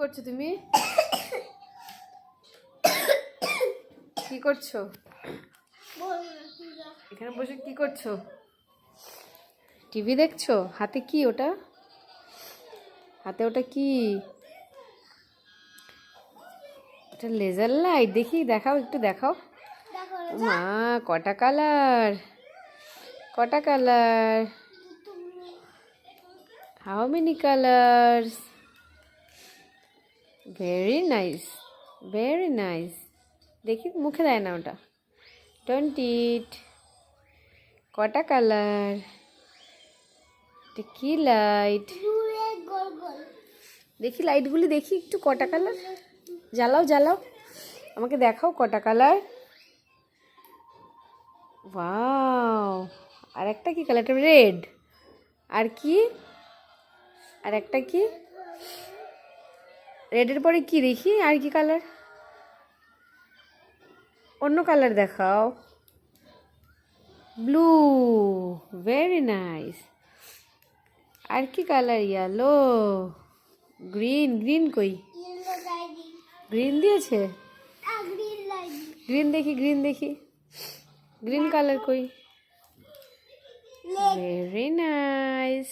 করছো তুমি? কি করছো এখানে বসে? কি করছো? টিভি দেখছো? হাতে কি ওটা? হাতে ওটা কি? এটা লেজার লাইট। দেখি, দেখাও, একটু দেখাও। মা, কটা কালার! কটা colour! How many colours! Very nice, very nice. দেখি, মুখে দেয় না ওটা। ডোন্ট ইট। কটা কালার! এটা কি লাইট? দেখি লাইটগুলি, দেখি একটু কটা কালার। জ্বালাও, জ্বালাও, আমাকে দেখাও কটা কালার। ওয়াও! আর একটা কি কালার? এটা রেড। আর কি? আর একটা কি? রেডের পরে কি দেখি? আর কি কালার? অন্য কালার দেখাও। Blue, very nice. আর কি কালার? Yellow, green. গ্রিন কই? গ্রিন দিয়েছে? গ্রিন দেখি, গ্রিন দেখি। গ্রিন কালার কই? Very nice.